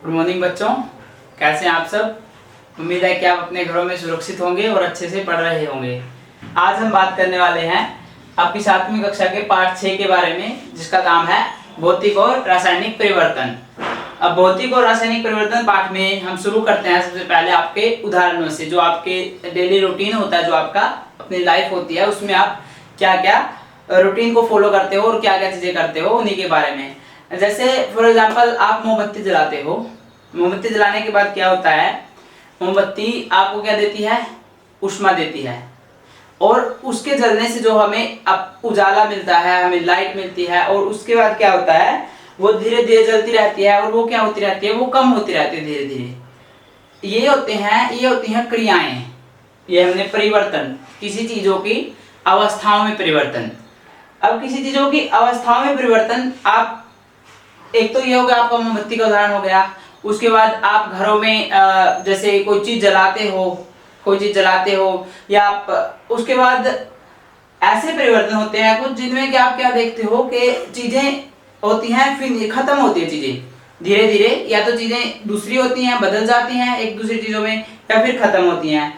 Good morning बच्चों, कैसे हैं आप सब। उम्मीद है कि आप अपने घरों में सुरक्षित होंगे और अच्छे से पढ़ रहे होंगे। आज हम बात करने वाले हैं आपकी 7वीं कक्षा के पाठ 6 के बारे में, जिसका नाम है भौतिक और रासायनिक परिवर्तन। अब भौतिक और रासायनिक परिवर्तन पाठ में हम शुरू करते हैं सबसे पहले आपके उदाहरणों से। जो आपके डेली रूटीन होता है, जो आपका अपनी लाइफ होती है, उसमें आप क्या क्या रूटीन को फॉलो करते हो और क्या क्या चीजें करते हो, उन्हीं के बारे में। जैसे फॉर एग्जांपल आप मोमबत्ती जलाते हो। मोमबत्ती जलाने के बाद क्या होता है, मोमबत्ती आपको क्या देती है, ऊष्मा देती है, और उसके जलने से जो हमें अब उजाला मिलता है, हमें लाइट मिलती है, और उसके बाद क्या होता है, वो धीरे धीरे जलती रहती है, और वो क्या होती रहती है, वो कम होती रहती है धीरे धीरे। ये होती हैं क्रियाएं। ये हमने परिवर्तन, किसी चीजों की अवस्थाओं में परिवर्तन। अब किसी चीजों की अवस्थाओं में परिवर्तन, आप एक तो ये हो गया, आपका मोमबत्ती का उदाहरण हो गया। उसके बाद आप घरों में जैसे कोई चीज जलाते हो, या आप उसके बाद ऐसे परिवर्तन होते हैं कुछ, जिनमें कि आप क्या देखते हो कि चीजें होती हैं, फिर खत्म होती है चीजें धीरे धीरे, या तो चीजें दूसरी होती हैं, बदल जाती हैं एक दूसरी चीजों में, या फिर खत्म होती हैं।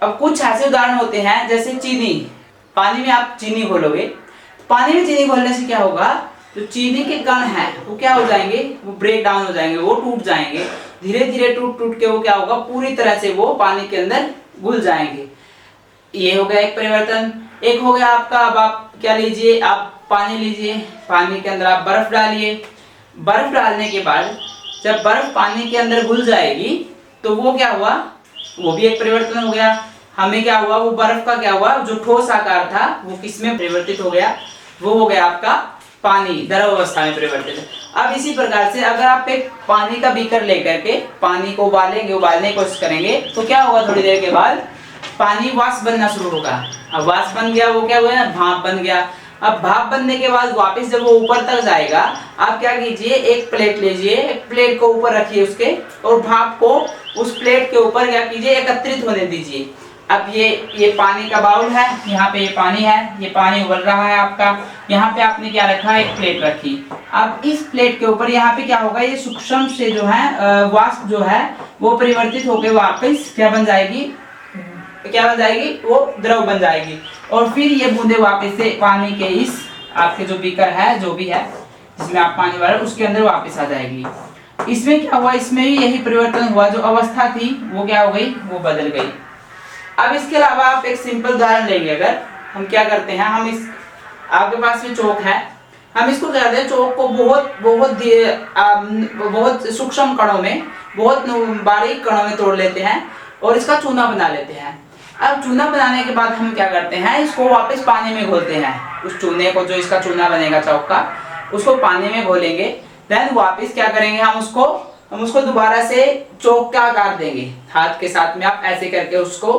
अब कुछ ऐसे उदाहरण होते हैं, जैसे चीनी। पानी में आप चीनी घोलोगे, पानी में चीनी घोलने से क्या होगा, जो चीनी के कण हैं वो क्या हो जाएंगे, वो ब्रेक डाउन हो जाएंगे, वो टूट जाएंगे धीरे धीरे, टूट के वो क्या होगा, पूरी तरह से वो पानी के अंदर घुल जाएंगे। ये हो गया एक परिवर्तन। एक हो गया आपका, अब आप क्या लीजिए, आप पानी लीजिए, पानी के अंदर आप बर्फ डालिए। बर्फ डालने के बाद जब बर्फ पानी के अंदर घुल जाएगी, तो वो क्या हुआ, वो भी एक परिवर्तन हो गया। हमें क्या हुआ, वो बर्फ का क्या हुआ, जो ठोस आकार था वो किसमें परिवर्तित हो गया, वो हो गया आपका पानी, द्रव अवस्था में परिवर्तित। अब इसी प्रकार से अगर आप एक पानी का बीकर लेकर के पानी को उबालने की कोशिश करेंगे, तो क्या होगा, थोड़ी देर के बाद पानी वाष्प बनना शुरू होगा। अब वाष्प बन गया, वो क्या हुआ ना, भाप बन गया। अब भाप बनने के बाद वापस जब वो ऊपर तक जाएगा, आप क्या कीजिए, एक प्लेट लीजिए, एक प्लेट को ऊपर रखिए उसके, और भाप को उस प्लेट के ऊपर क्या कीजिए, एकत्रित होने दीजिए। अब ये पानी का बाउल है, यहाँ पे ये पानी है, ये पानी उबल रहा है आपका। यहाँ पे आपने क्या रखा, एक प्लेट रखी। अब इस प्लेट के ऊपर यहाँ पे क्या होगा, ये सूक्ष्म से जो है वाष्प जो है वो परिवर्तित होकर वापस क्या बन जाएगी, वो द्रव बन जाएगी, और फिर ये बूंदे वापस से पानी के इस आपके जो बीकर है, जो भी है जिसमें आप पानी भर, उसके अंदर वापस आ जाएगी। इसमें क्या हुआ, इसमें भी यही परिवर्तन हुआ, जो अवस्था थी वो क्या हो गई, वो बदल गई। अब इसके अलावा आप एक सिंपल उदाहरण लेंगे, अगर हम क्या करते हैं, हम इस आपके पास में चौक है, हम इसको क्या करते हैं, चौक को बहुत सूक्ष्म कणों में, बहुत बारीक कणों में तोड़ लेते हैं, और इसका चूना बना लेते हैं। अब चूना बनाने के बाद हम क्या करते हैं, इसको वापस पानी में घोलते हैं। उस चूने को, जो इसका चूना बनेगा चौक का, उसको पानी में घोलेंगे। देन वापस क्या करेंगे, हम उसको दोबारा से चौक का आकार देंगे। हाथ के साथ में आप ऐसे करके उसको,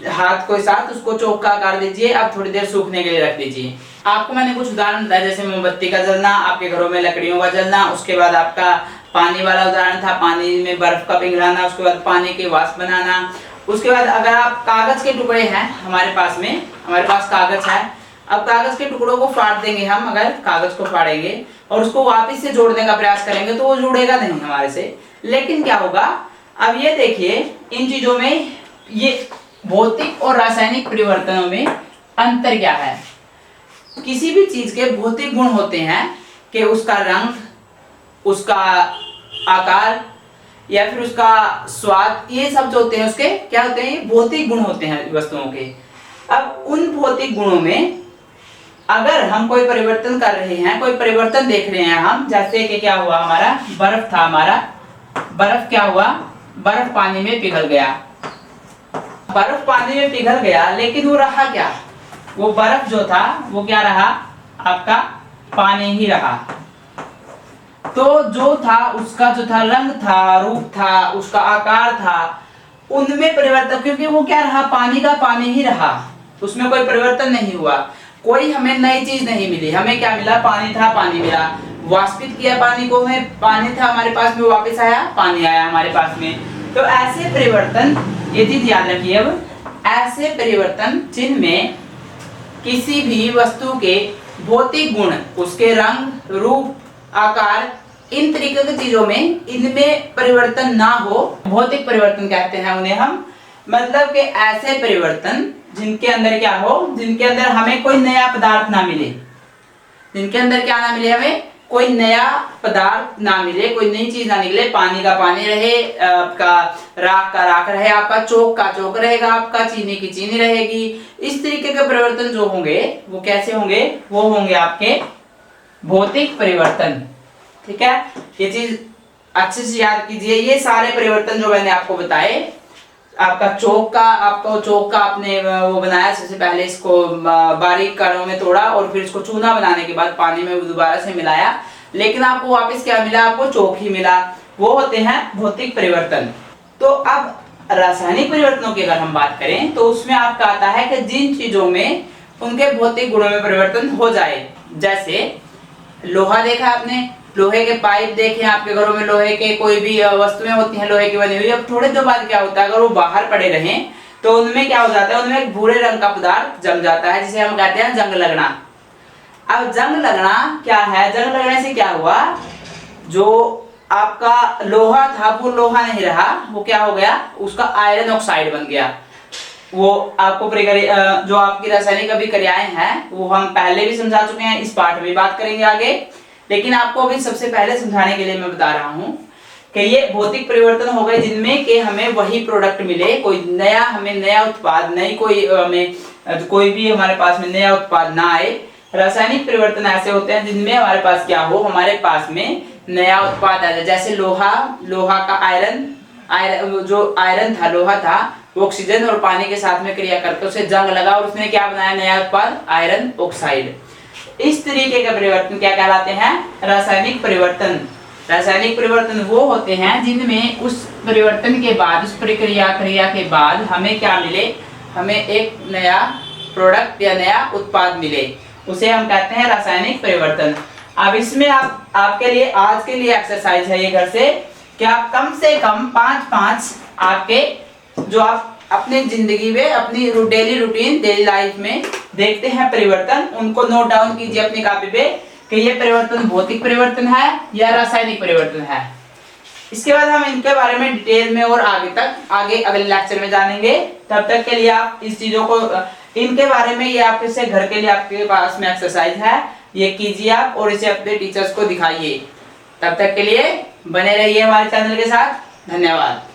हाथ के साथ उसको चौक का आकार दीजिए। अब थोड़ी देर सूखने के लिए रख दीजिए। आपको मैंने कुछ उदाहरण बताया, जैसे मोमबत्ती का जलना, आपके घरों में लकड़ियों का जलना, उसके बाद आपका पानी वाला उदाहरण था, पानी में बर्फ का पिघलाना, उसके बाद पानी के वाष्प बनाना। उसके बाद अगर आप कागज के टुकड़े हैं, हमारे पास कागज है, अब कागज के टुकड़ों को फाड़ देंगे हम, अगर कागज को फाड़ेंगे और उसको वापस से जोड़ने का प्रयास करेंगे, तो वो जुड़ेगा नहीं हमारे से। लेकिन क्या होगा, अब ये देखिए, इन चीजों में, ये भौतिक और रासायनिक परिवर्तनों में अंतर क्या है। किसी भी चीज के भौतिक गुण होते हैं कि उसका रंग, उसका आकार, या फिर उसका स्वाद, ये सब जो होते हैं उसके क्या होते हैं, ये भौतिक गुण होते हैं वस्तुओं के। अब उन भौतिक गुणों में अगर हम कोई परिवर्तन कर रहे हैं, कोई परिवर्तन देख रहे हैं हम, जैसे कि क्या हुआ, हमारा बर्फ था, बर्फ क्या हुआ, बर्फ पानी में पिघल गया। बर्फ पानी में पिघल गया, लेकिन वो रहा क्या, वो बर्फ जो था वो क्या रहा, आपका पानी ही रहा। तो जो था, उसका जो था रंग था, रूप था, उसका आकार था, उनमें परिवर्तन, क्योंकि वो क्या रहा, पानी का पानी ही रहा, उसमें कोई परिवर्तन नहीं हुआ, कोई हमें नई चीज नहीं मिली। हमें क्या मिला, पानी था, पानी मिला, वाष्पित किया पानी को, हमें पानी था हमारे पास में, वापस आया, पानी आया हमारे पास में। तो ऐसे परिवर्तन, ये चीज याद रखिए, अब ऐसे परिवर्तन जिनमें किसी भी वस्तु के भौतिक गुण, उसके रंग, रूप, आकार इन तरीके की चीजों में इनमें परिवर्तन ना हो, भौतिक परिवर्तन कहते हैं उन्हें हम। मतलब कि ऐसे परिवर्तन जिनके अंदर क्या हो, जिनके अंदर हमें कोई नया पदार्थ ना मिले, जिनके अंदर क्या ना मिले, हमें कोई नया पदार्थ ना मिले, कोई नई चीज ना निकले। पानी का पानी रहे, आपका राख का राख रहे, आपका चोक का चोक रहेगा, आपका चीनी की चीनी रहेगी। इस तरीके के परिवर्तन जो होंगे वो कैसे होंगे, वो होंगे आपके भौतिक परिवर्तन। ठीक है, ये चीज अच्छे से याद कीजिए। ये सारे परिवर्तन जो मैंने आपको बताए, आपका चोक का आपने वो बनाया, सबसे पहले इसको बारीक कणों में तोड़ा और फिर इसको चूना बनाने के बाद पानी में दोबारा से मिलाया, लेकिन आपको वापस क्या मिला, आपको चोक ही मिला। वो होते हैं भौतिक परिवर्तन। तो अब रासायनिक परिवर्तनों की अगर हम बात करें तो उसमें आपका आता है कि जिन चीजों में उनके भौतिक गुणों में परिवर्तन हो जाए। जैसे लोहा देखा आपने, लोहे के पाइप देखे आपके घरों में, लोहे के कोई भी वस्तुएं होती हैं लोहे की बनी हुई। अब थोड़े दिनों बाद क्या होता है, अगर वो बाहर पड़े रहें तो उनमें क्या हो जाता है, उनमें एक भूरे रंग का पदार्थ जम जाता है, जिसे हम कहते हैं जंग लगना। अब जंग लगना क्या है, जंग लगने से क्या हुआ, जो आपका लोहा था वो लोहा नहीं रहा, वो क्या हो गया, उसका आयरन ऑक्साइड बन गया। वो आपको जो आपकी रासायनिक अभी क्रियाएं हैं वो हम पहले भी समझा चुके हैं, इस पाठ में बात करेंगे आगे। लेकिन आपको अभी सबसे पहले समझाने के लिए मैं बता रहा हूं कि ये भौतिक परिवर्तन हो गए जिनमें कि हमें वही प्रोडक्ट मिले, कोई नया, हमें नया उत्पाद, नई कोई हमें कोई भी हमारे पास में नया उत्पाद ना आए। रासायनिक परिवर्तन ऐसे होते हैं जिनमें हमारे पास क्या हो, हमारे पास में नया उत्पाद आ जाए। जैसे लोहा का जो आयरन था, लोहा था, वो ऑक्सीजन और पानी के साथ में क्रिया करके उसे जंग लगा और उसने क्या बनाया, नया उत्पाद, आयरन ऑक्साइड। इस तरीके के परिवर्तन क्या कहलाते हैं, रासायनिक परिवर्तन। रासायनिक परिवर्तन वो होते हैं जिनमें उस परिवर्तन के बाद, उस क्रिया के बाद हमें क्या मिले, हमें एक नया प्रोडक्ट या नया उत्पाद मिले, उसे हम कहते हैं रासायनिक परिवर्तन। अब इसमें आपके लिए आज के लिए एक्सरसाइज है ये घर से कि आप कम से कम 5 आपके जो आप अपनी जिंदगी में, अपनी डेली रूटीन, डेली लाइफ में देखते हैं परिवर्तन, उनको नोट डाउन कीजिए अपनी कॉपी पे कि ये परिवर्तन भौतिक परिवर्तन है या रासायनिक परिवर्तन है। इसके बाद हम इनके बारे में डिटेल में और आगे अगले लेक्चर में जानेंगे। तब तक के लिए आप इस चीजों को, इनके बारे में, ये आपके से घर के लिए आपके पास में एक्सरसाइज है, ये कीजिए आप और इसे अपने टीचर्स को दिखाइए। तब तक के लिए बने रहिए हमारे चैनल के साथ। धन्यवाद।